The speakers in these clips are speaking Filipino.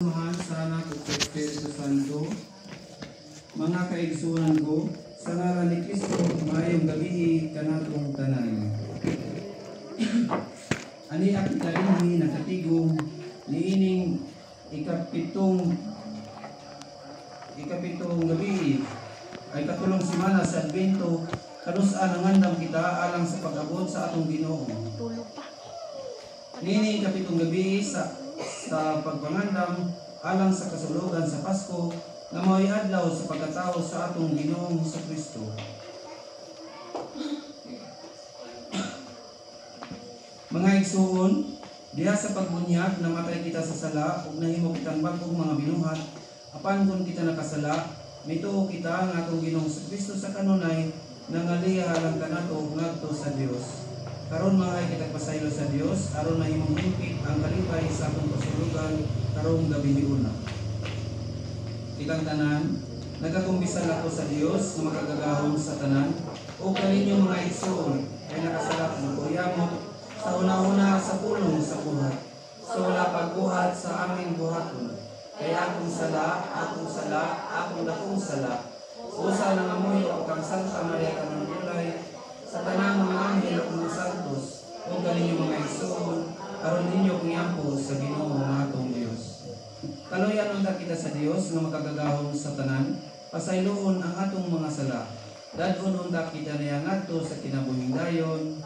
samahan sa anak ug sa Espiritu Santo. Mga kaigsunan ko, sa ngalan ni Kristo, maayong gabi kanatong tanan. Ani akita inhi nakatigong niining ikapitong gabi ay katulong simana sa Advento, kanusa nangandam kita alang sa pag-abot sa atong Ginoo. Nini kapitong gabi sa pagpangandam alang sa kasulugan sa Pasko nga mao'y adlaw sa pagkatao sa atong Ginoong Kristo. Mga igsuon, diha sa pagbunyag namatay kita sa sala ug nahimo kitang bag-ong mga binuhat, apan kun kita nakasala, mituo kita nga atong Ginoong Kristo sa kanunay nangaliha alang kanato ngadto sa Dios. Karon mga kitagpasaylo sa Dios aron mahimong hingpit ang kalipay sa atong kasulugan karong gabi ni una. Kitang tanan, nagakumbisal ako sa Dios nga makagagahom sa tanan o kaninyo mga igsoon ay nakasalap ng kuyamot sa una-una sa pulong sa buhat. So wala pagbuhat sa aming buhaton. Kaya akong dakong sala. Usa nang amoy o kang Santa Maria kanang Bulay, sa tanang mga anghel o mga santos, o galing yung mga igsoon, aron ninyo kiyampo sa Ginoo nga atong Dios. Kaloyan unta kita sa Dios nga makagagahom sa tanan, pasayloon ang atong mga sala. Dadon unta kita niya ngadto sa kinabuhing dayon.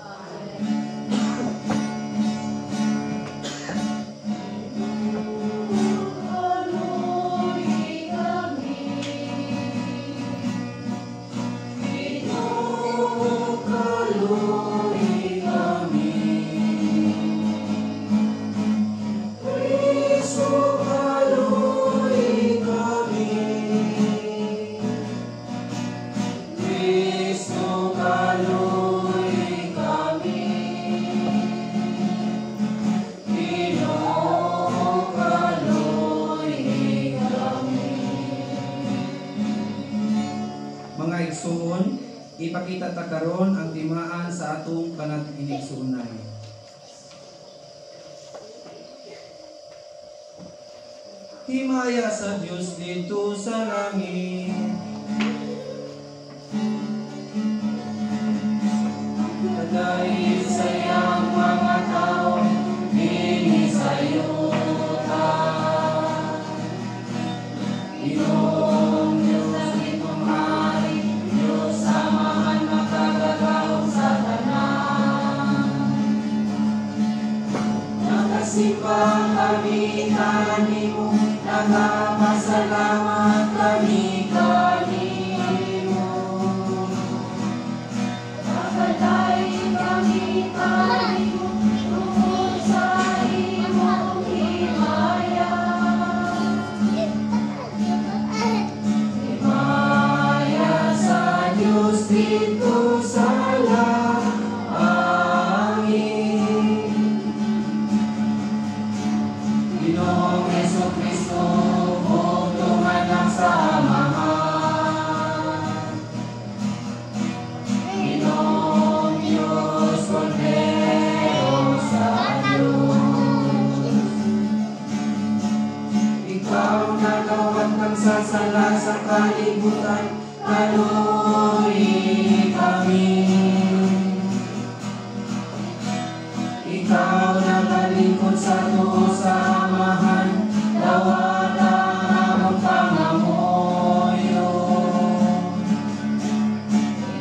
Ipakita ta karon ang timaan sa atong panag-inigsuonay. Himaya sa Dios dito sa langit, dahil sa iyang mga tao inisayuta. Ginoo Diyos itong hari, Diyos samahan makagagahom sa tanan. Nakasipang kami kanimo, nagpasalamat kami kanimo. Nakadai kami kanimo, tungkol sa imong himaya. Himaya sa Diyos dito sa langit. Ginoong Jesucristo, bugtungan ng samahan. Ginoong Diyos, Kordero sa Diyos. Ikaw nagawad kang sasala sa kalibutan, kaluoy kami. Ikaw nagalingkod sa tuo sa amahan, dawata ang pangamoyo.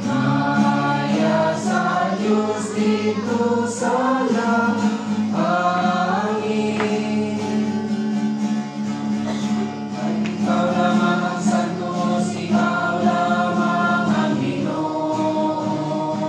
Himaya sa Diyos dito sa langit. Ikaw lamang ang santos, ikaw lamang ang Ginoo.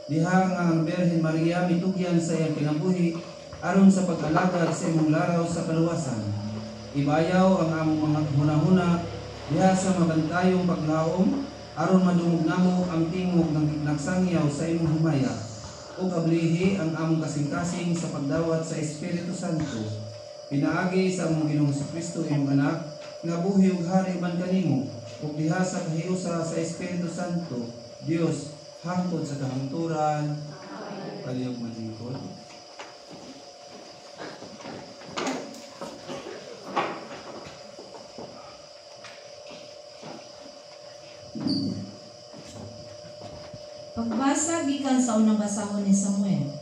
Diha nga ang Birhen Maria mitugyan sa iyang kinabuhi aron sa pag-alagad sa imong laraw sa kaluwasan. Ibayaw ang among mga hunahuna diha sa mabantayong paglaom aron madungog namo ang tingog ng nagsangyaw sa imong himaya. O kablihi ang among kasing-kasing sa pagdawat sa Espiritu Santo. Pinaagi sa among Ginoong Kristo imong anak nga buhi ug hari man kanimo ug diha sa kahiusa sa Espiritu Santo, Dios hangtod sa kahangturan. Kaliyog matingkod. Pagbasa gikan sa unang basahon ni Samuel.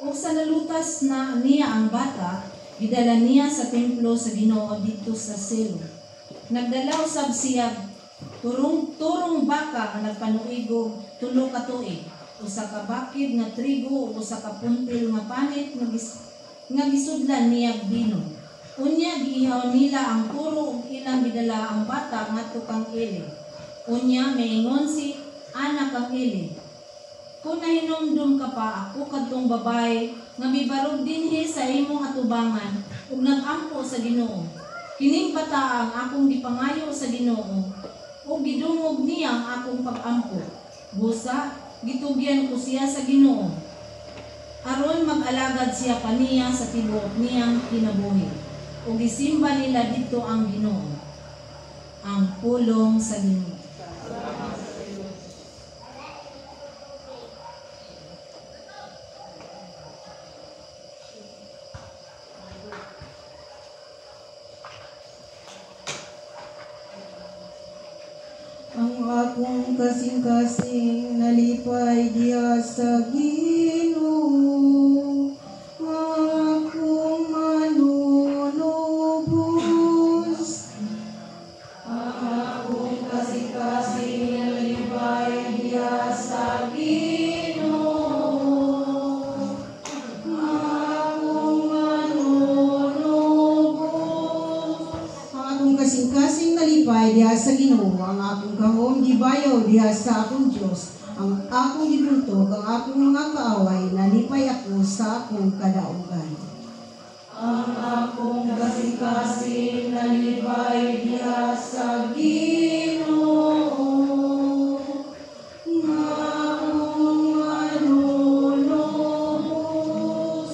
Ug sa nalutas na niya ang bata, gidala niya sa templo sa Ginoo didto sa Silo. Nagdalaw sab siya turong baka nga nagpanuigog 3 ka tuig, usa ka bakid nga trigo ug usa ka puntil nga panit nga gisudlan niya bino. Unya giihaw nila ang turo ug ilang gidala ang bata ngadto kang Eli. Unya maingon si anak kang Eli, kung nahinumdum ka pa ako kadtong babae nga mibarog dinhi sa imong atubangan ug nagampo sa Ginoo. Kining bata ang akong gipangayo sa Ginoo ug gidungog niya ang akong pag-ampo. Busa gitugyan ko siya sa Ginoo aron mag-alagad siya kaniya sa tibuok niyang kinabuhi. Ug gisimba nila didto ang Ginoo. Ang pulong sa Ginoo. Ang akong kasing-kasing nalipay diha sa Ginoo, akong manunubos. Ang akong kasing-kasing nalipay diha sa Ginoo, akong manunubos. Ang akong kasing-kasing nalipay diha sa Ginoo, ang akong kahom gibayaw diha sa akong Dios, ang akong gibuntog, ang akong mga kaaway, nalipay ako sa akong kadaugan. Ang akong kasing-kasing nalipay diha sa Ginoo, akong manunubos.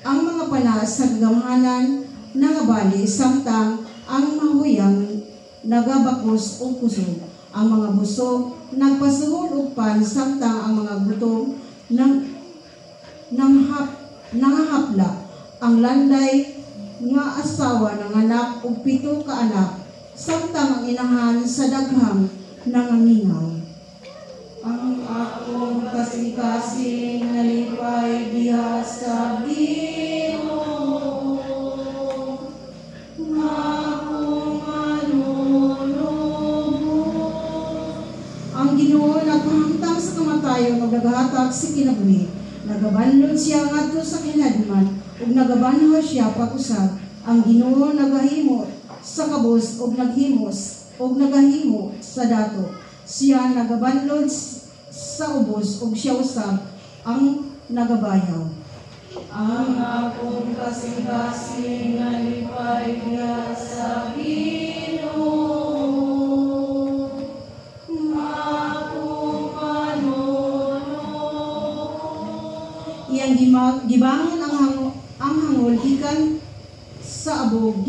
Ang mga panas sa gamhanan nangabali samtang ang mahuyang nagabakos o kusog. Ang mga busog nagpasuhol og pan samtang ang mga gutom nangahapla. Ang landay nga asawa nanganak og 7 ka anak samtang ang inahan sa daghang nangamingaw. Ang akong kasing-kasing nalipay diha sa Ginoo, akong manunubos. Ang Ginoo nagpahangtang sa kamatayon ug nagahatag sa kinabuhi. Nagabanlod siya ngadto sa kinadman ug nagabanhaw siya pag-usab. Ang Ginoo nagahimo sa kabus ug nagahimo sa dato. Siya nagabanlod sa ubos ug siya usab ang nagabayaw. Ang akong kasing-kasing nalipay diha sa Ginoo, akong manunubos. Iyang gibangon ang hangol gikan sa abog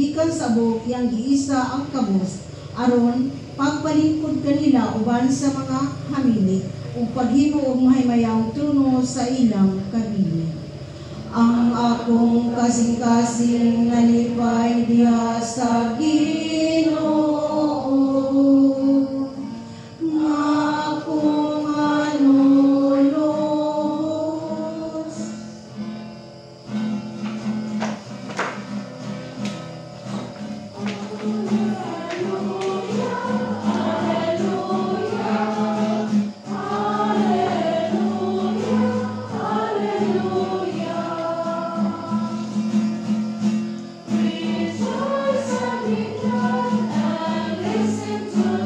iyang giisa ang kabus aron pagpalingkod kanila uban sa mga hamili ug paghimo og mahimayang trono sa ilang kabinet. Ang akong kasing-kasing nalipay diha sa Ginoo, akong manunubos. Rejoice and be glad and listen to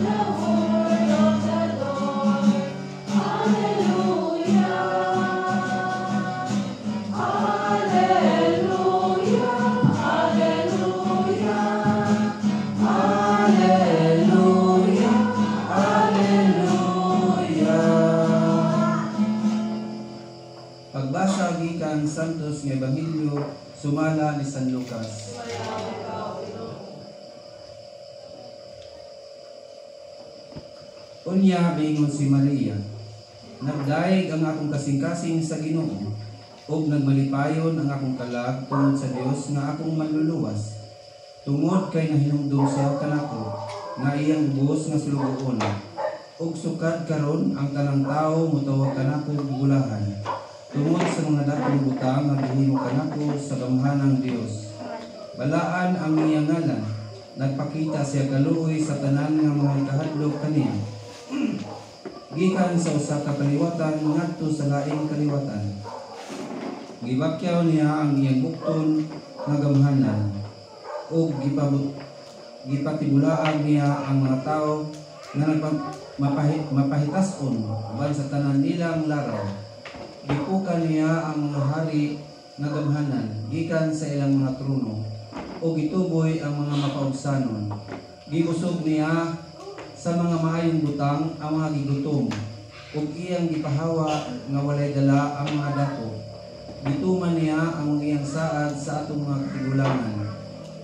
Gikan Santos nga Ebanghelyo sumala ni San Lucas. Unya miingon si Maria, nagdaig ang akong kasing-kasing sa Ginoo, ug nagmalipayon ang akong kalag tungod sa Dios nga akong manluluwas. Tungod kay nahinumdum siya kanako, nga iyang bus nga sulugoon, ug sukad karon ang tanang tawo mutawag kanako gulahan. Tungod sa mga dakong butang nga gihimo kanako sa gamhanang Dios. Balaan ang iyang ngalan, nagpakita siya kaluoy sa tanan nga mga ikahadlok kaniya. Gikan sa usa ka kaliwatan ngadto sa laing kaliwatan. Gibakyaw niya ang iyang bukton nga gamhanan ug gipatibulaan niya ang mga tawo nga mapahitason uban sa tanan nilang laraw. Gipukan niya ang mga hari nga gamhanan gikan sa ilang mga trono ug gituboy ang mga mapaubsanon. Gibusog niya sa mga maayong butang ang mga gigutom ug iyang gipahawa nga walay dala ang mga dako. Gituman niya ang iyang saad sa atong mga katigulangan.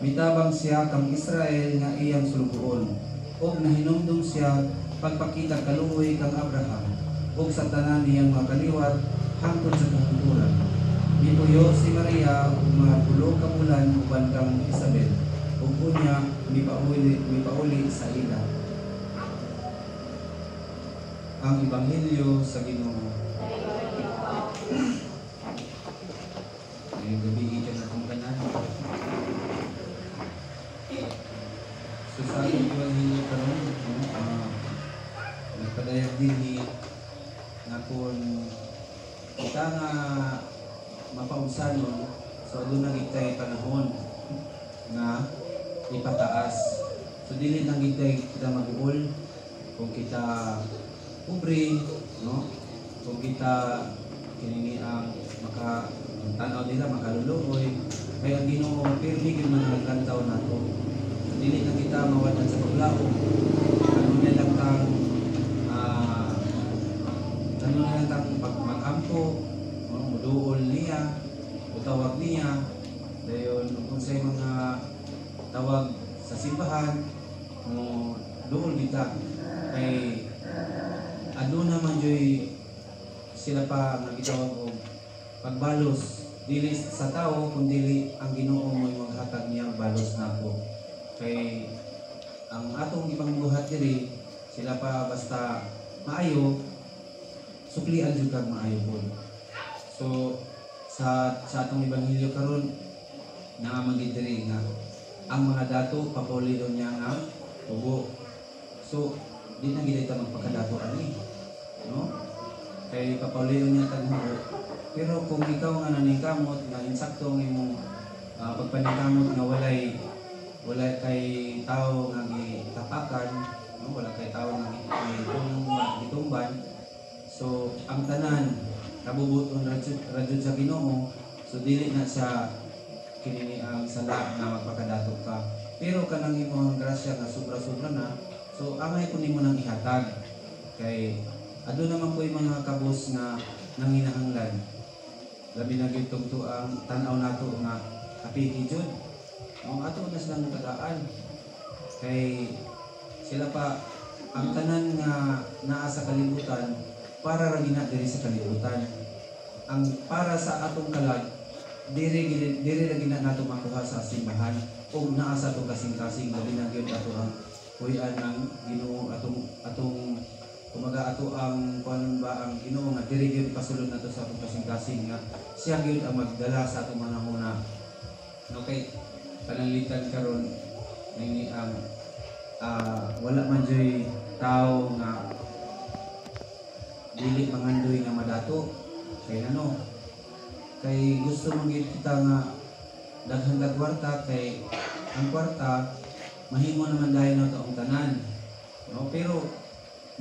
Mitabang siya kang Israel nga iyang sulugoon ug nahinumdum siya pagpakita kaluoy kang Abraham ug sa tanan niyang mga kaliwat hangtod sa kahungturan. Mipuyo si Maria ug mga 10 ka bulan uban kang Isabel ug unya mipauli sa ila. Ang Ebanghelyo sa Ginoo. Ngayong gabi ikan na itong tanan. So sa ating Ebanghelyo karon, nagpadayag din ni nga kung kita nga mapaunsanon, so doon na kita'y panahon nga ipataas. So dili na kita mag-uol kung kita pobre, no? Kung kita kinini ang tanaw nila makaluluoy, kaya ang Ginoo pirmi gyud man nagkantaw nato. Dili na kita mawalan sa paglaom. Ano na lang tang mag-ampo, no? Muduol niya, utawag niya, dayon kung say mga tawag sa simbahan, no, duol kita kay ano naman joy sila pa nagitawag og pagbalos dili sa tao kundi ang Ginoo mo maghatag niya balos nako. Kay ang atong ibang buhat diri sila pa basta maayo suklian jud kag maayo pod. So sa atong Ebanghelyo karon naamagid diri nga ang mga dato papulido niya nga tubo. So di na gid ta magpakadato ani, no? Kay papaulio niya tagmo. Pero kung ikaw nga naningkamot nga insakto ang imong pagpaningkamot nga walay kay tao nga gitapakan, no? Wala kay tao nga gitumban. So ang tanan kabubuton radyo sa Ginoo. So dili na siya kinini ang sala nga magpakadato ka. Pero kanang imong grasya nga sobra-sobra na, so amay ko nimo nang ihatag kay ado naman ko yung mga kabos nga nanginahanglan. Labi na gyud tugto ang tan-aw nato nga kapiki jud. Ang ato na silang tagaan kay sila pa ang tanan nga naa sa kalibutan para ra gina diri sa kalibutan. Ang para sa atong kalag diri ra gina nato makuha sa simbahan ug naa sa atong kasing-kasing labi na gyud ato ang kuyan ang Ginoo atong kumaga ato ang kuan ba ang Ginoo nga diri gyud pasulod nato sa atong kasing-kasing nga siya gyud ang magdala sa atong manahuna. Okay, pananglitan karon nini ang wala man joy tao nga dili mangandoy nga madato kay ano kay gusto man gyud kita nga daghang kwarta kay ang kwarta mahimo naman dahil na ito ang tanan, no? Pero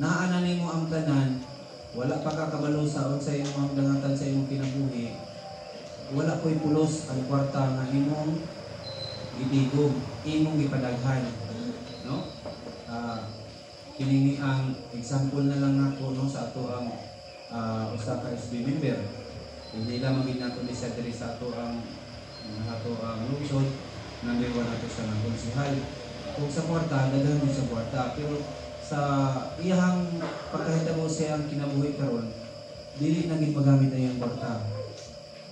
naana nimo ang tanan, wala pa kakabalo sa imong dangatan sa imong kinabuhi, wala ko'y pulos ang kwarta nga imong gitigom, imong gipadaghan, no? Kini ang example na lang ako, no, sa ato ang usa ka SB member. Nila maging nato ni sa diri sa ato ang lungsod. Number 1 nato siya ng konsihal. Kung sa kwarta, daghan din sa kwarta. Pero sa iyang pagkahitabo siya ang kinabuhi karon, dili na gid magamit na yung kwarta.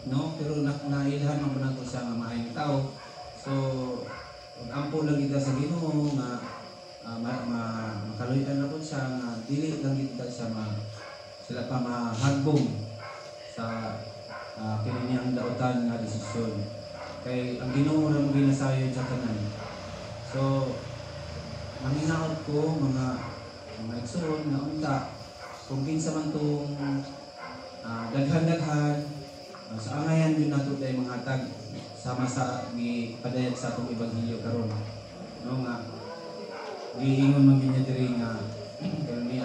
No? Pero nailhan man nato siya nga maayong tao. So, ampo lang kita sa Ginoo nga makaluyan na po siya nga dili lang kita siya sila pa mahagbong sa kiniyang dautan nga desisyon. Kay ang Ginoo ra mo ginasayon sa tanan. So, manghinaot ko mga igsoon nga unta kung kinsa man tong daghan-daghan sa angayan yun nato day mga hatag sama sa gipadayag sa atong ebanghelyo karon. No nga giingon man ginya diri nga kani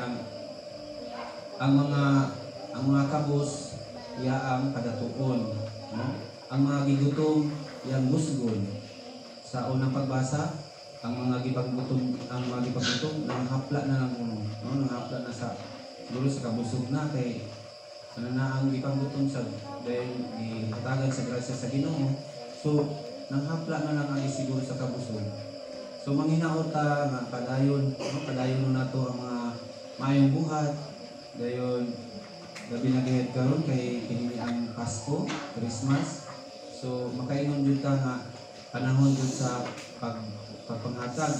ang mga kabos iyaang kadatuon, no? Ang mga gigutom iyang musgon. Sa unang pagbasa, ang mga gipaggutom nanghapla na lang kuno, no? Nanghapla na sa siguro sa kabusog na kay ano na ang gipaggutom sa dahil gihatagan sa grasya sa Ginoo. So nanghapla na lang ang siguro sa kabusog. So manghinaot ta nga padayon, no? Padayon nato ang mga maayong buhat. Dayon gabi na gayud karon kay kini ang Pasko, Christmas. So makaingon jud ta nga panahon jud sa pagpanghatag,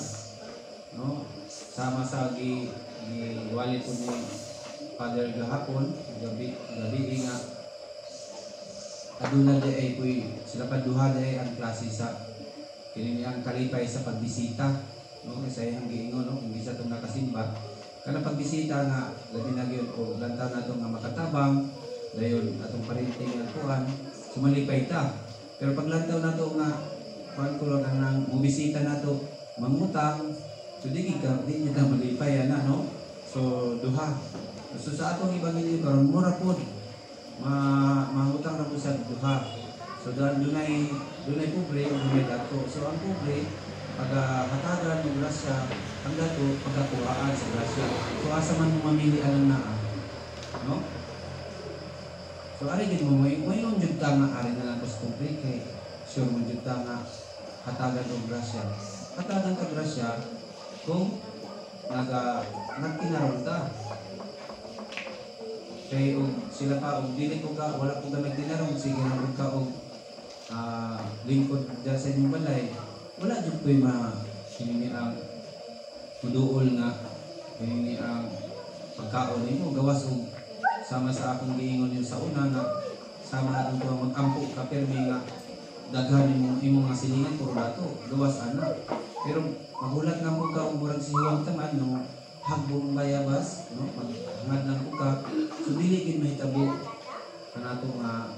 no? Sama sa giwali ko ni Father gahapon, gabi nga aduna di ay kuy sila pa duha di ang klase sa kini ang kalipay sa pagbisita, no? Kasi ang giingon, no? Kung bisa tong nakasimba kana pagbisita nga labi na gyud ko lanta nato nga makatabang dayon atong parinting nga kuan sumalipay ta. Pero paglantaw nato nga kuan ko lang nang mubisita nato mangutang so di kita malipay ana, no? So duha. So sa atong ebanghelyo karon mura pod mangutang ra po sa duha. So dunay pobre ug dunay dato. So ang pobre paghatagan ng grasya, ang dato pagkakuhaan sa grasya. So asa man mo mamili ang naa, no? So ari gid mo may jud ta nga ari na lang sa pobre kay sure mo jud ta nga hatagan og grasya. Hatagan ka grasya kung nagkinaron ta. Kay sila pa og dili ko ka wala ko ka nagtinarong sige na ka og lingkod dyan sa inyong balay. Wala dyan ko'y hinini ang muduol nga hinini ang pagkaon mo gawas o sama sa akong giingon yun sa una nga sama natin ko mag-ampo ka permi nga daghan imong nga silingan puro dato gawas ana. Pero magulat nga mo ka murag sihuang taman no hagbong bayabas, no? Maghangad lang ko ka so dili gid mahitabo kanato nga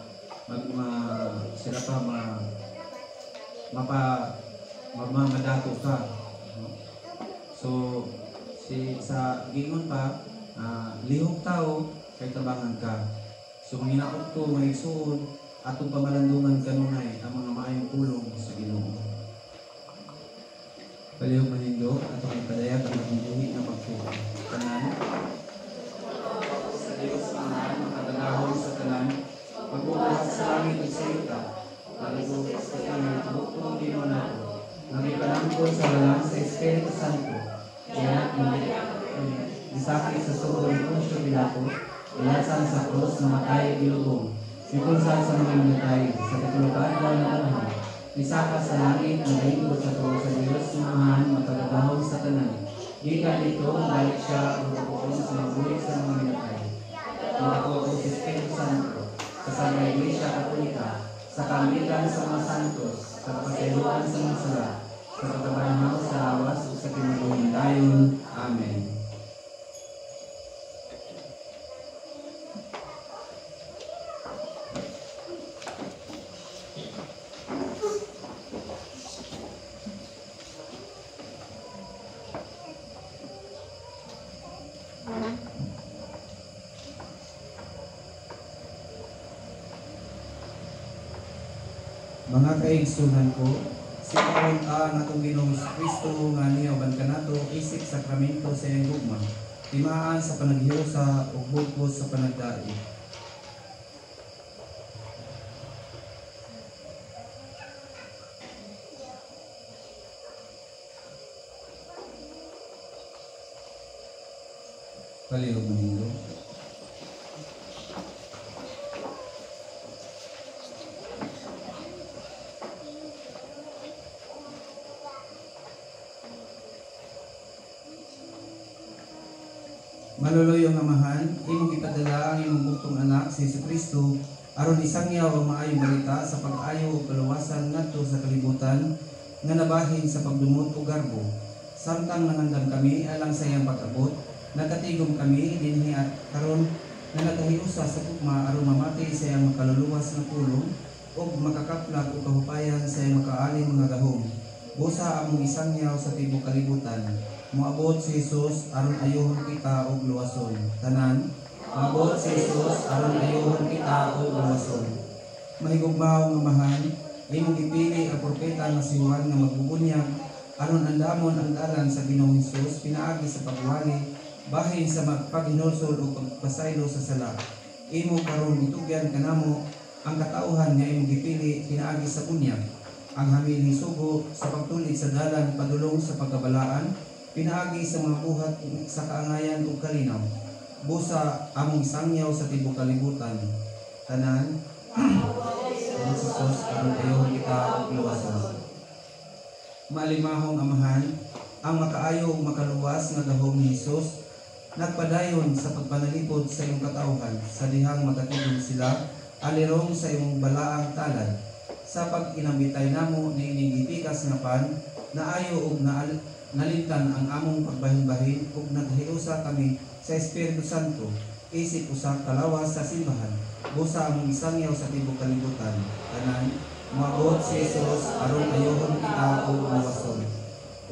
sila pa madato ka, no? So sa gingon pa lihok tao kay tabangan ka. So kung hinaot ko may igsoon atong pamalandungan kanunay ang mga maayong pulong sa Ginoo. Palihog manindog atong ipadayag ang buhi nga pagtuo tanan sa Dios ang makatanahon sa tanan pagbuhat sa langit ug sa yuta palihog sa tanan tubok Ginoo nato nagipalangkod sa lalang sa Espiritu Santo kaya disakit sa sugo ni Poncio Pilato ilasan sa krus na matay ilubong sikulsan sa mga matay sa katulukan daw na panahon isaka sa langit na lingkod sa tuwa sa Diyos sumahan matagagahon sa tanan gikan dito balik siya ang pagpuon sa mabulig sa mga minatay nakakuha ko si Espiritu Santo kasama Iglesia Katolika sa kaamitan sa mga santos sa kapasayloan sa mga sala sa pagkabanhaw sa lawas o sa kinabuhin dayon. Amen. Mga kaigsunan ko, si Paul natong Ginoong Kristo nga niya uban kanato isip sakramento sa iyang gugma, timaan sa panaghiusa ug bugkos sa panagdai. Palihog manindo. Maluloy ang amahan, imong ipadala ang imong bugtong anak si Jesucristo aron isangyaw ang maayong balita sa pag-ayo ug kaluwasan ngadto sa kalibutan nga nabahin sa pagdumot ug garbo. Samtang nangandam kami alang sa iyang pag-abot, nagkatigom kami dinhi at karon nga nagahiusa sa tugma aron mamati sa iyang makaluluwas nga pulong ug makakaplag ug kahupayan sa iyang makaalin nga gahom. Busa among isangyaw sa tibuok kalibutan. Moabot si Jesus aron ayohon kita og luwason. Tanan, moabot si Jesus aron ayohon kita og luwason. Mahigugmaw nga mahan, imong gipili ang propeta nga si Juan nga magbubunyag aron andamon ang dalan sa Ginoong Hesus pinaagi sa pagwali bahin sa paghinulsol o pagpasaylo sa sala. Imo karon itugyan kanamo ang katauhan nga imong gipili pinaagi sa bunyag. Ang hamili sugo sa pagtulig sa dalan padulong sa pagkabalaan pinaagi sa mga buhat sa kaangayan ug kalinaw. Busa among isangyaw sa tibuok kalibutan. Tanan, ang Jesus aron ayohon kita og luwason. Malimahong amahan, ang makaayo ug makaluwas nga gahom ni Jesus nagpadayon sa pagpanalipod sa imong katawhan sa dihang magatigom sila alirong sa imong balaang talad. Sa pag-inambitay namo ni ining gipikas nga pan naayo ug nalimtan ang among pagbahin-bahin ug naghiusa kami sa Espiritu Santo isip usa kalawas sa simbahan. Busa among isangyaw sa tibuok kalibutan. Tanan, moabot si Jesus aron ayohon kita og luwason.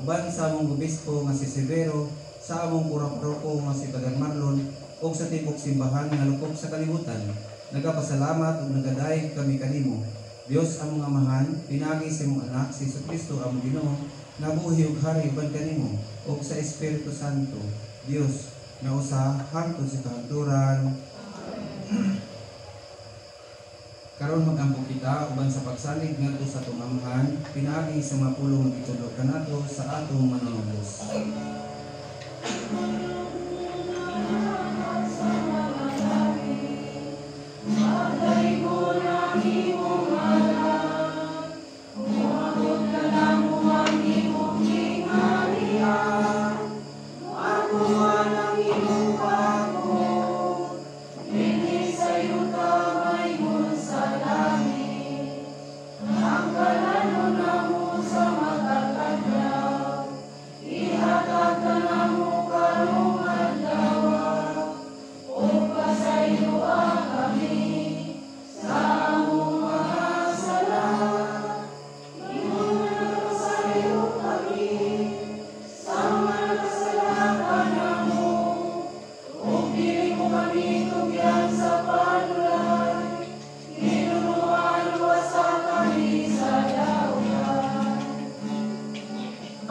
Uban sa among obispo nga si Severo, sa among pura-paroko nga si Padre Marlon ug sa tibuok simbahan nga lukop sa kalibutan, nagapasalamat ug nagadayeg kami kanimo. Dios among amahan, pinagi sa imong anak si Jesucristo among Ginoo, nabuhi ug hari uban kanimo ug sa Espiritu Santo, Dios nga usa hangtod sa kahagturan. Karon magampo kita uban sa pagsalig ngadto sa atong amahan, pinaagi sa mga pulong gitudlo kanato sa atong manunubos.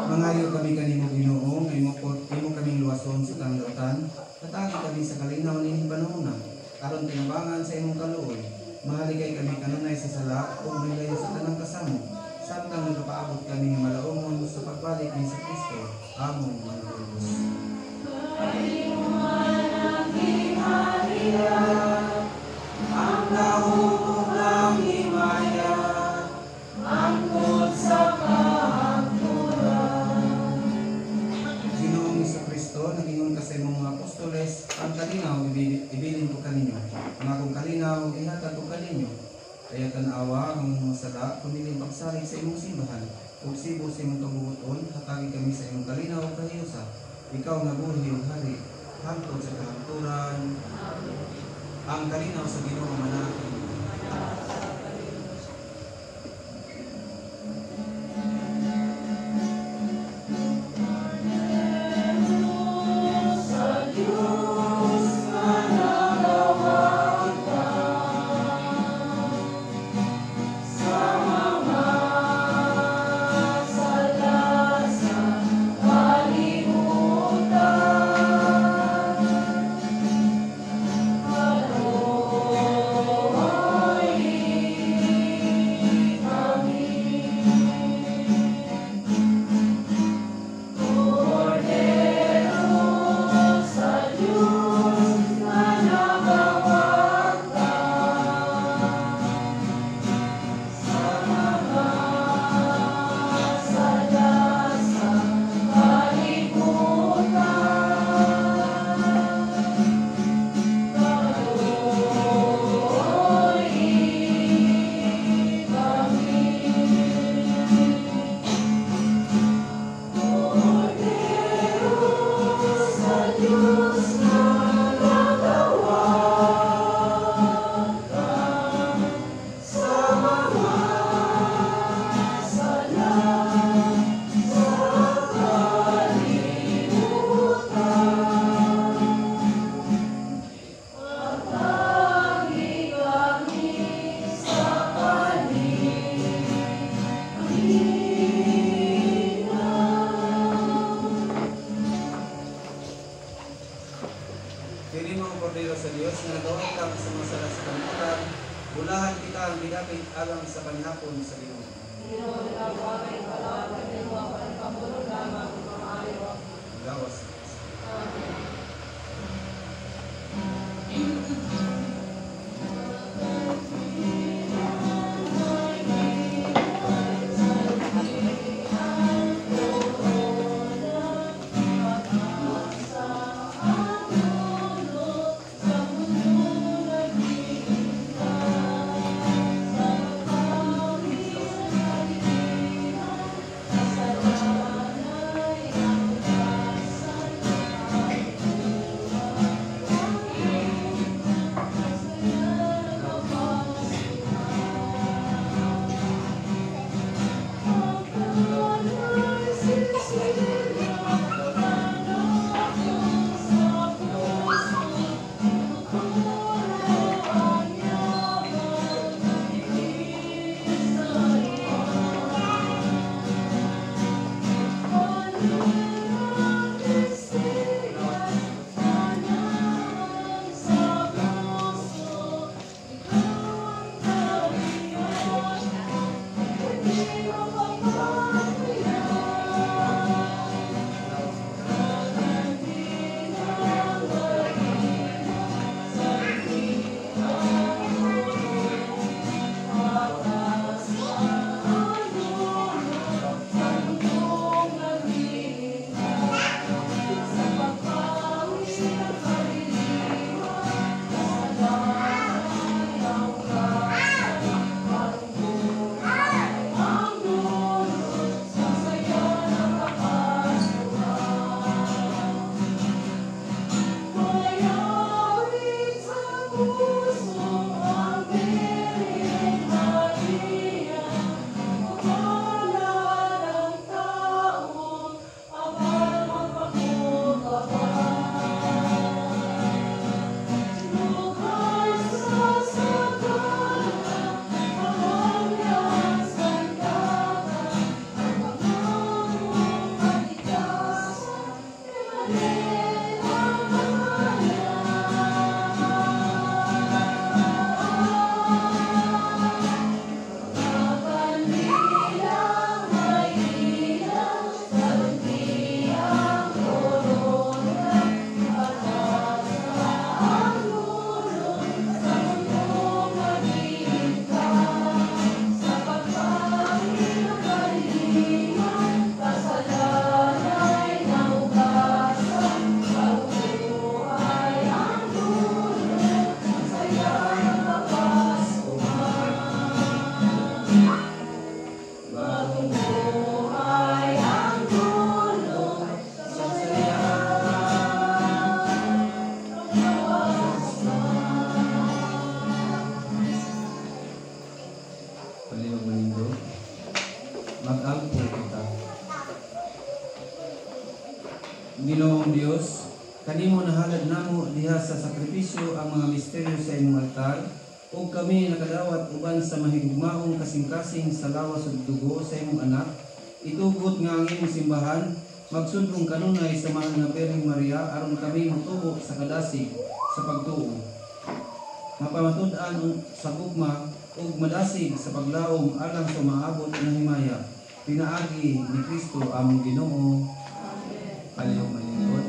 Mangayo kami kanimo Ginoo, imo kaming luwason sa kangdautan, katagi kami sa kalinaw nining panahon. Karon tinabangan sa imong kaluoy, mahaligay kami kanunay sa sala ug milayo sa tanang kasamo. Samtang nagapaabot kami ng malaumon sa pagbalik ni sa Kristo, among manunubos. Ang kahugog ng himaya, angkot sa nagingon ka sa imong mga apostoles, ang kalinaw ibilin ko kaninyo. Ang akong kalinaw ihatag ko kaninyo. Kaya tanawa ang mga sala kumiling pagsalig sa imong simbahan. Ug sibo sa imong kabubuton, hatagi kami sa imong kalinaw ug kahiusa. Ikaw nga buhi ug hari, hangtod sa kahangturan. Ang kalinaw sa Ginoo manatag. Ulahan kita ang bidapit alang sa panghapon sa Ginoo. Gawas. Mag-ampo kita. Ginoong Dios, kanimo nahalad namo diha sa sakripisyo ang mga misteryo sa imong altar, ug kami nakadawat uban sa mahigugmaong kasing-kasing sa lawas ug dugo sa imong anak. Itugot nga ang imong simbahan magsudlong kanunay sa mahal nga Birheng Maria aron kami motubo sa kadasig sa pagtuo. Mapamatud-an sa gugma ug madasig sa paglaom alang sa maabot nga himaya. Pinaagi ni Kristo among Ginoo. Palihog malingkod.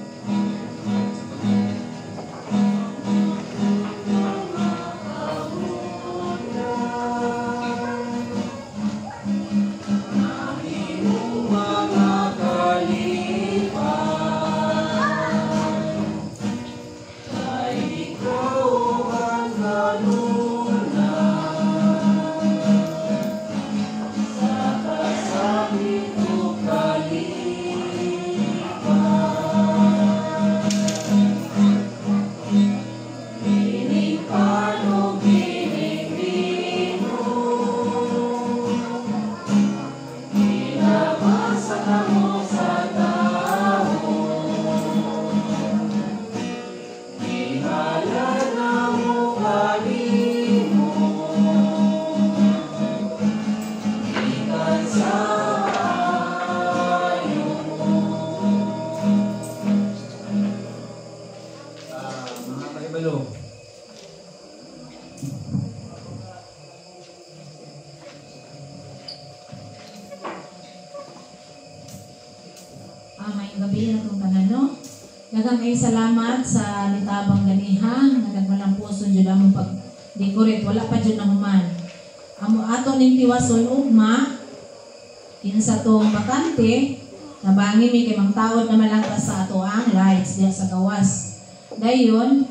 Ihalad na mo kami daghang kay salamat sa nitabang ganihan nga nagmalang puso jud among pag-decorate wala pa jud nahuman. Amo ato ning tiwason ugma kinsa tong bakante nabangi mi kay mangtaod na malangkas sa ato ang lights diya sa gawas. Dayon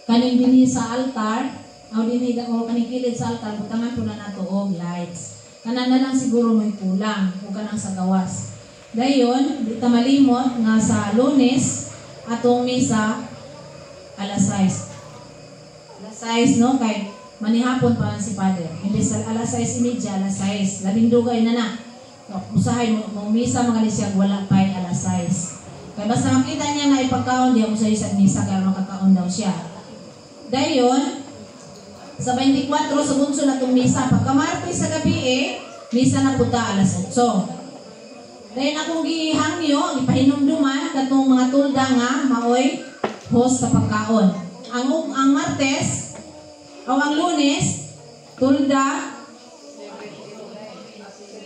kaning dinhi sa altar aw dinhi o kaning kilid sa altar butangan po na nato og lights. Kanan na lang siguro may kulang ug kanang sa gawas. Dayon di ta malimot nga sa Lunes atong misa alas 6. Alas 6 no kay manihapon pa si Father. Imbes sa alas 6:30 alas 6. Labing dugay na na. Usahay mo misa mga lisyag wala pa alas 6. Kaya basta makita niya nga ipagkaon diya usahay sa misa kaya makakaon daw siya. Dayon sa 24 sa bunso na itong misa. Pagka Martes sa gabi misa na punta alas 8. Dayon akong gihangyo, ipahinumduman katong mga tulda nga maoy host sa pagkaon. Ang Martes o ang Lunes tulda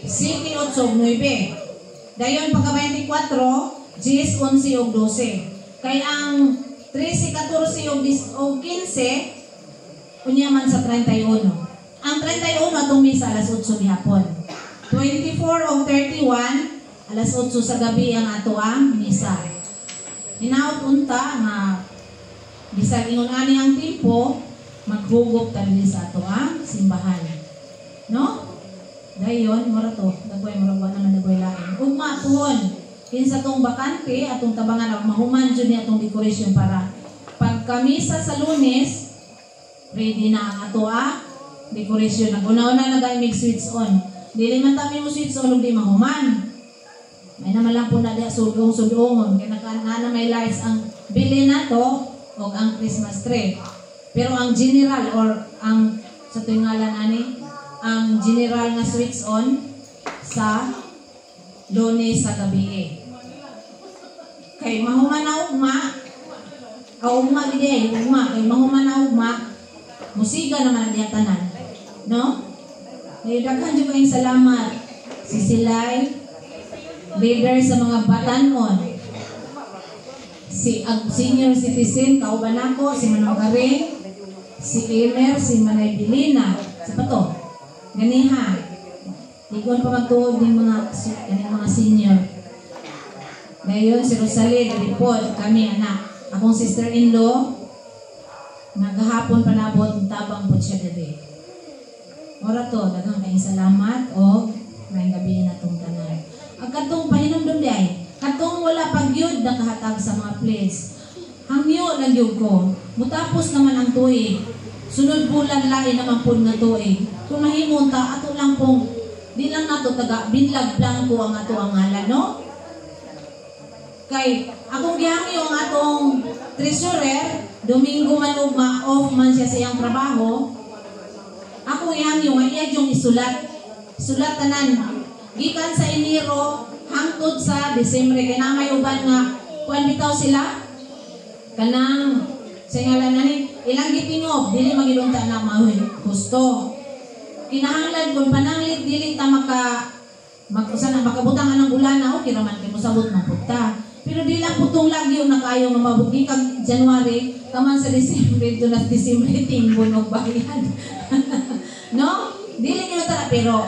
City 8, 9. Dayon pagka 24, 10, 11 ug 12. Kay ang 13, 14 ug 15 unya man sa 31. Ang 31 atong misa alas 8 gihapon. 24 ug 31 alas 8 sa gabi ang ato ang misa. Hinaot unta nga bisag ingon ani ang tempo maghugop tali sa ato ang simbahan. No? Dayon mura to, dagway mura naman dagway lain. Ugma tuhon kinsa tong bakante atong tabangan og mahuman jud ni atong decoration para pagkamisa sa Lunes ready na ang ato decoration. Nag-una-una na mig switch on. Dili man ta mo switch on ug di mahuman. May naman lang po na diya sudong-sudongon kay nakaana may lights ang bili na to og ang Christmas tree. Pero ang general or ang sa tingalan ani ang general nga switch on sa Lunes sa gabi. Kay mahuman na ugma, ugma gid ugma kay mahuman na ugma, musiga naman ang tanan. No? Kay daghan jud kayong salamat si Silay, leader sa mga batanon. Si senior citizen kauban ako si Manong Karing, si Emer, si Manay Bilina, sa pato. Ganiha. Igon pa magtuod din mga senior. Ngayon si Rosalie report kami anak. Akong sister-in-law nagahapon panabot tabang po siya dali. Ora to daghang kay salamat o may gabi na tong tanan. Ang katong pahinumdum di ay katong wala pagyud nakahatag sa mga plates. Hangyo lang gyud ko. Mutapos naman ang tuig. Sunod bulan lain naman po nga tuig. Kung mahimong ta ato lang pong di lang nato taga binlag blanco ang ato ang ngalan, no? Kay akong gihangyo ang atong treasurer, Domingo man ugma off man siya sa iyang trabaho. Ako gihangyo nga iya yung isulat tanan gikan sa Enero hangtod sa Disyembre kay na may uban nga kuan bitaw sila kanang singalan nani ilang gitingob dili magilunta na mahoy gusto kinahanglan kun pananglit dili ta makabutang anang bulana okay raman kay mosabot man pudta pero di lang putong lagi yung nakayo nga mabugi kag January kaman sa Disyembre do na Disyembre tingbon og bayan. No dili gyud ta pero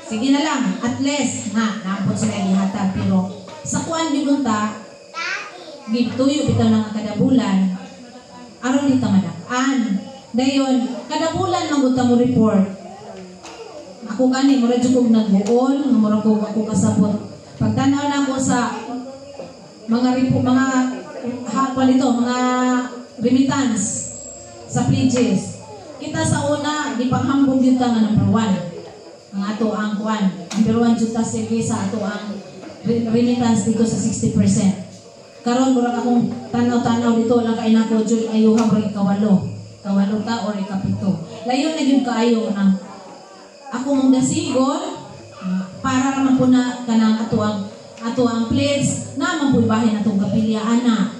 sige na lang at least na naapod sila gihatag pero sa kuan gyud ta gituyo bitaw nang kada bulan aron di ta madak-an dayon kada bulan man gud ta mo report. Ako kani mura jud kog nagbuon, mura kog ako kasabot. Pagtanaw na ko sa mga remittance sa pledges. Kita sa una gipanghambog jud ta nga number 1. Ang ato ang kuan. Number 1 jud ta sige sa ato ang remittance dito sa 60%. Karon mura akong tanaw-tanaw dito lang kay nako jud ayuha mura ikawalo. Kawalo ta or ikapito. Layo na jud kaayo nang ako mong dasigon para raman po na kanang ato ang pledge na mampuibahin atong kapilya ana.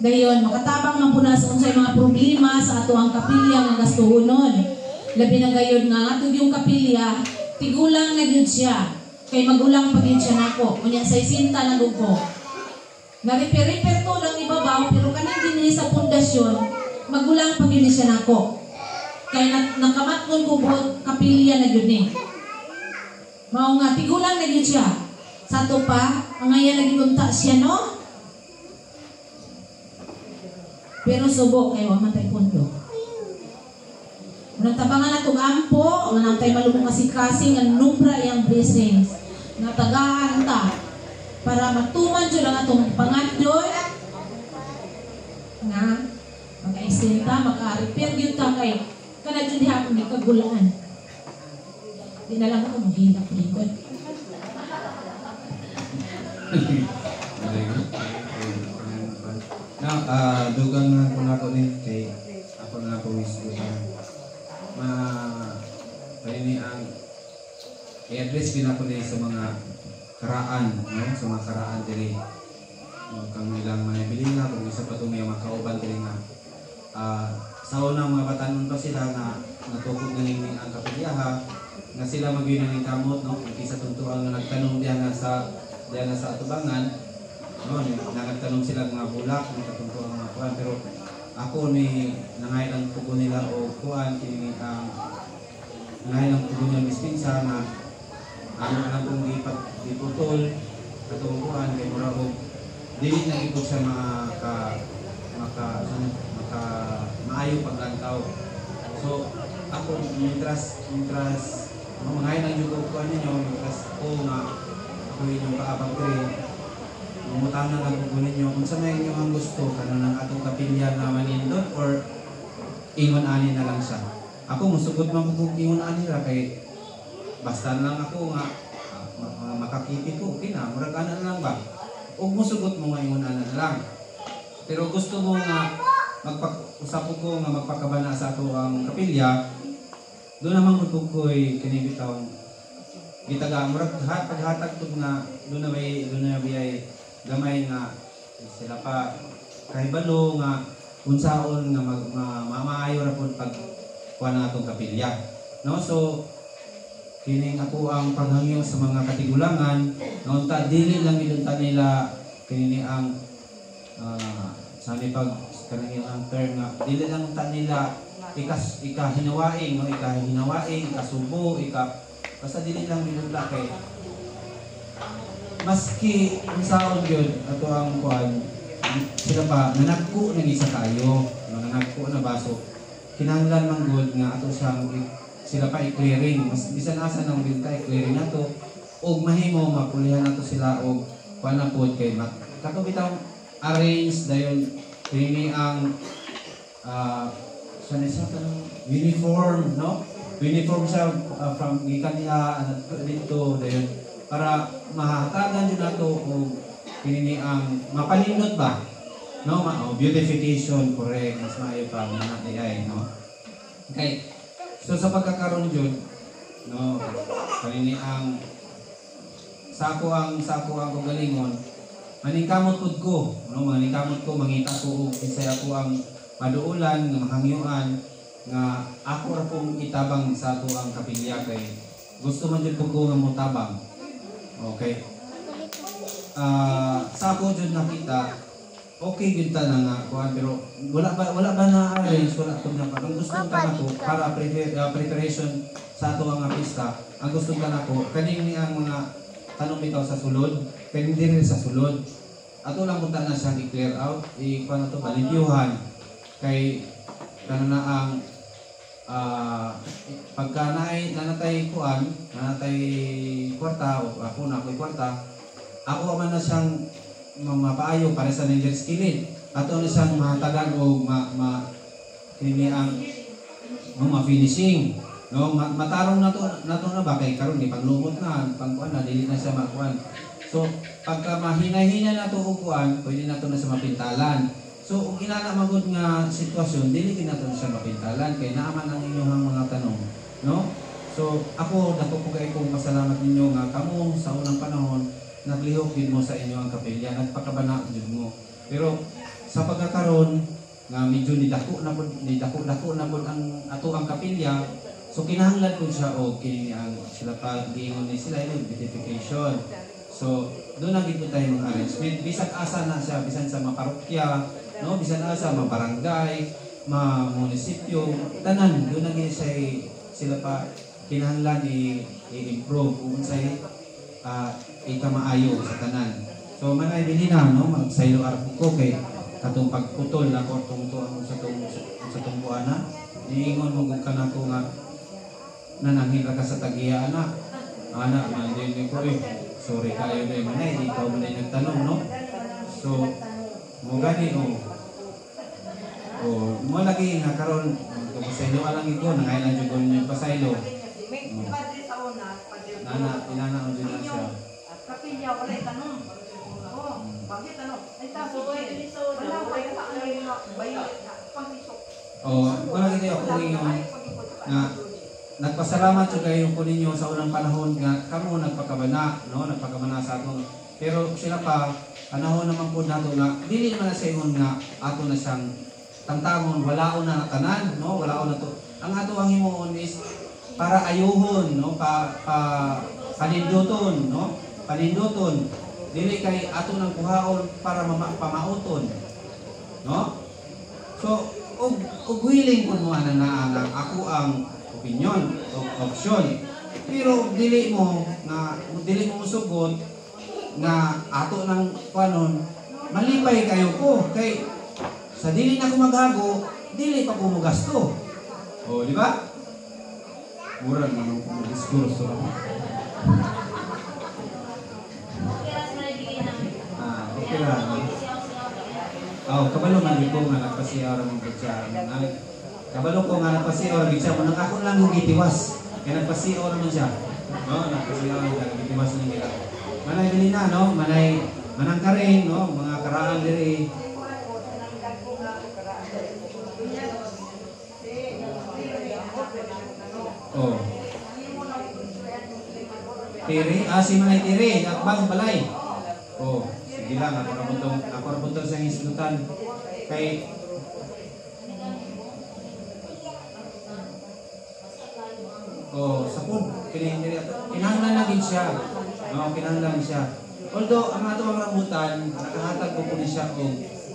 Dayon makatabang man po na sa unsay mga problema sa ato ang kapilya nga gastuhonon. Labi na gayud nga ato yung kapilya tigulang na gyud siya. Kay magulang pa gyud siya nako. Unya 60 na gud ko. Nga repair to lang ibabaw, pero kanang dinhi sa pundasyon, magulang pag yun siya nako. Kaya nakamatnon ko buot kapilya na yun eh. Mao nga, tigulang na yun siya. Sa to pa, ang ngayon naging unta siya, no? Pero subok, ay wag matay pundo. Natabangan na itong ampo, manang tayo malubong kasi nga numbra iyang blessings. Natagaan ta. Para matuman dyan lang itong pangatdoy. Nga, maka-extenta, maka-repair yun ta kay kana dyan diha akong ikagulaan. Di na lang ako maghilak likod. Dugang nga ko na ko din kay ako na ko wisdo ini ang i-address din ako din sa mga karaan, no? Sa mga karaan diri. Kang ilang manabilin nga kung isa pa ito may makauban diri nga. Sa unang mga batanon pa sila nga natukod na ang kapilyaha nga sila magyunan ng kamot, no? Isa tuntuan nga nagtanong diyan nga sa atubangan, no? Nagtanong sila mga bulak, nagtuntuan mga kuan, pero ako ni nangay ang tugon nila o kuan kini ang nangay ang tugon ng dispinsa na ano na kung iputol katong kuan kay mura og dili na gipud sa maka maayo paglantaw. So ako interest mangay nang jugo kuan ninyo interest ko nga ako inyong kaabang diri mutang na lang kung ninyo kung sa may inyong gusto kanon ang atong kapilya na manindot or ingon ani na lang siya. Ako musugod man kung ingon ani ra kay basta lang ako nga makakipit ko okay na murag ana lang ba ug musugot mo nga ingon ana na lang. Pero gusto mo nga magpag-usap ko nga magpakabana sa ato ang kapilya doon naman magkukoy kini bitaw gitaga murag paghatag tug nga doon na biyay gamay nga sila pa kahibalo nga unsaon nga mamaayo ra pud pag kuan atong kapilya, no? So kining ako ang paghangyo sa mga katigulangan nga unta dili lang gidunta nila kini ang sabi pag kanang ang term nga dili lang unta nila ikahinawaing no ikasubo basta dili lang gidunta kay maski unsaon gyud ato ang kuan sila pa nanagko nang isa kayo nanagko na baso kinahanglan man gud nga ato sila pa i-clearing mas bisan asa nang binta i-clearing nato og mahimo mapulihan nato sila og kuan na pod kay kato bitaw arrange dayon kini ang sa uniform, no? Uniform siya from gikan niya dito dayon para mahatagan yun nato o kini ang mapalindot ba, no? Beautification, correct, mas maayo pa natin ay, no? Okay, so sa pagkakaroon yun, no? Kini ang sako ang kagalingon maningkamot pud ko, no? Maningkamot ko mangita ko og isay ako ang paduulan nga mahangyuan nga ako ra pong itabang sa ato ang kapilya kay gusto man jud ko nga motabang. Okay. Sa ako jud nakita okay gyud ta na nga kuan pero wala ba na arrange wala pud na ang gusto ta nako para preparation sa ato ang pista. Ang gusto ta nako kaning ang mga tanong bitaw sa sulod kay hindi sa sulod. Ato lang punta na siya i-clear out kuan na to balidyuhan kay kana na ang pagka nanatay kuan nanatay kwarta o ako na ako'y kwarta ako man na siyang mapaayo para sa leader skilled ato na siyang mahatagan o kini ang ma-finishing no matarong nato na ba kay karon ni paglumot na pangkuan na dili na siya makuan so pagka mahina-hina nato og kuan pwede nato na sa mapintalan. So, kung inana magod nga sitwasyon, dili ginaton siya mapintalan kay naaman ang inyong mga tanong, no? So, ako dako po kay kong pasalamat ninyo nga kamo sa unang panahon naglihok din mo sa inyo ang kapilya, nagpakabana jud mo. Pero sa pagkakaroon nga medyo nidako na pud ang ato ang kapilya, so kinahanglan pud siya og kini ang sila pag giingon ni sila yung beautification. So, doon na gid po tayo mag-arrangement. Bisan asa na siya, bisan sa mga parokya, no? Bisan asa, mga barangay, mga munisipyo, tanan, doon na gid sila pa kinahanglan i-improve kung sa'y ikamaayo sa tanan. So, manay bilhin na, no? Magsaylo arpo ko kay katong pagputol na ko tungtuan sa tong buana. Niingon mo kung kanako nga nananghira ka sa tagiya anak. Anak, mandin ko sorry kayo na manay, ikaw mo na nagtanong, no? So, mo gani mo lagi nga karon pasaylo alang iko nangailan jud ko ninyo pasaylo. Inana on din siya. Kapilya wala tanong. Bakit ano? Ay taso wala pa yung bayo pang-isok. Wala gid ako ingon nga nagpasalamat jud kayo ko ninyo sa unang panahon nga kamo nagpakabana, no? Nagpakabana sa aton. Pero sila pa panahon naman po nato nga dili man sa ingon nga ato na siyang tantangon walaon na tanan, no? Walaon na to. Ang ato ang himuon is para ayuhon, no? Paninduton, no? Paninduton. Dili kay ato nang kuhaon para pamauton. No? So, og willing kun mo ana ako ang opinion o option. Pero dili mo musugot nga ato nang panon malipay kayo ko kay sa dili na ko maghago, dili pa ko mo gasto. Di ba? Mura naman ko diskurso. Okay lang. Kabalo man ko nga nagpasiyaw ra mo siya. Kabalo ko nga nagpasiyaw ra siya mo nang ako lang yung gitiwas. Kaya nagpasiyaw ra man siya. No, nagpasiyaw ra gitiwas ni nila. Manay dili na, no? Manang karing, no? Mga karaan diri. Tiri, si Manay Tiri, akbang balay. Sige lang, ako rabuntong sa hisgutan. Kay sapod, kinahanglan na din siya. Kinahanglan siya. Although, ang ato ang rambutan, nakahatag ko po ni siya o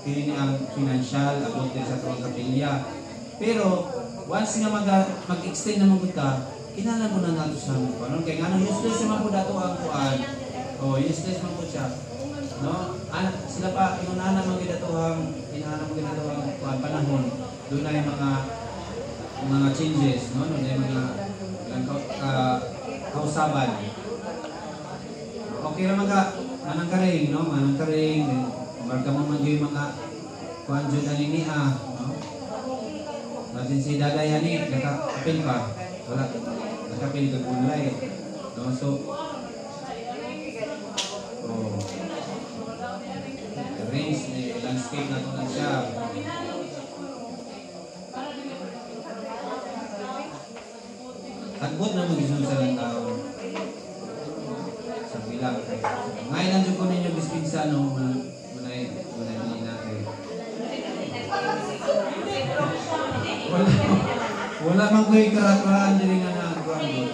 pinili ang financial, about din sa tuwang kapilya. Pero, once nga mag-extend naman kita, kinahanglan mo na nato sa mga. Kaya nga, useless naman po dato ang kuan. Useless naman po siya. No? Sila pa, inunahan naman ginatuhang panahon. Doon na yung mga changes, no? Doon na yung mga kausaban. Okay naman ka, manang karing, no? Manang karing, marka mo man yung mga kuhan dyan na niya, no? Natin si Daday yani, nakapil pa. Wala, nakapil ka punlay. No? So, range, landscape na ito na siya. Tagbot na mag-isun sa lang tao. Sa bilang kayo. Ngayon nandiyo ko ninyo dispinsa, no? Manay natin. Wala mang ko yung karakuraan diri nga na ground.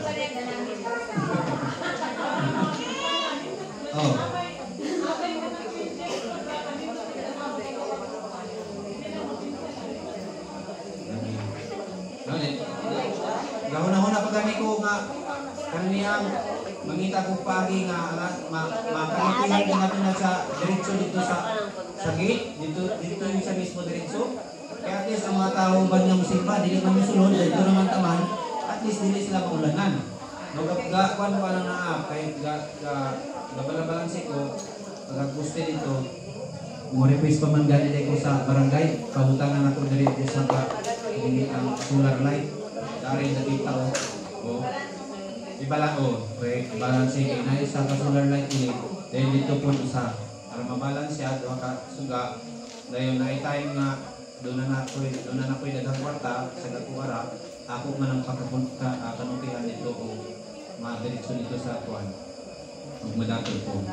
Gahon-hon na pagani ko nga kaniyang mangita ko pagi nga makalipihan din natin na sa diretso dito sa gate, dito yung sa mismo diretso. Kaya at least ang mga tao ba niya musimba, dili man misulod, dito naman taman, at least dili sila maulanan. Kuan pa lang na kay gabalabalansi ko, pag-guste dito, mo-request pa man gani ko sa barangay, pahutangan ako dito sa ang solar light. Dari nakita ibala balance na isa ka solar light ini dahil dito po isa para mabalance siya doon ka suga dayon na time nga doon na po daghang kwarta sa kakuwara ako man ang pagkapunta kanutihan dito o madiretso dito sa kuan ug madato po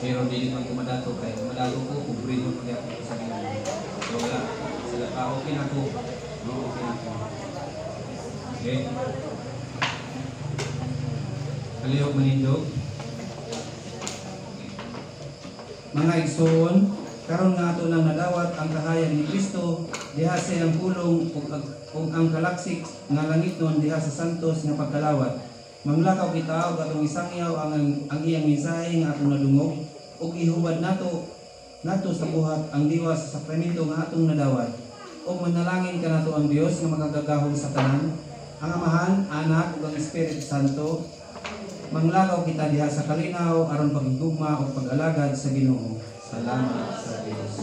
pero dili man ko madato kay madato ko kubre mo kaya ko sa ginoo so wala sila pa okay na ko no okay na ko. Okay. Kalihok manindog. Mga igsoon, karon nga ato nang nadawat ang kahayag ni Kristo diha sa iyang pulong ug ang kalaksik nga langitnon diha sa santos nga pagkalawat. Manglakaw kita ug atong isangyaw ang iyang mensahe nga atong nadungog ug ihubad nato sa buhat ang diwa sa sakramento nga atong nadawat. Ug manalangin kanato ang Dios nga makagagahom sa tanan, ang Amahan, Anak ug ang Espiritu Santo. Manglakaw kita diha sa kalinaw aron paghigugma ug pag-alagad sa Ginoo. Salamat sa Dios.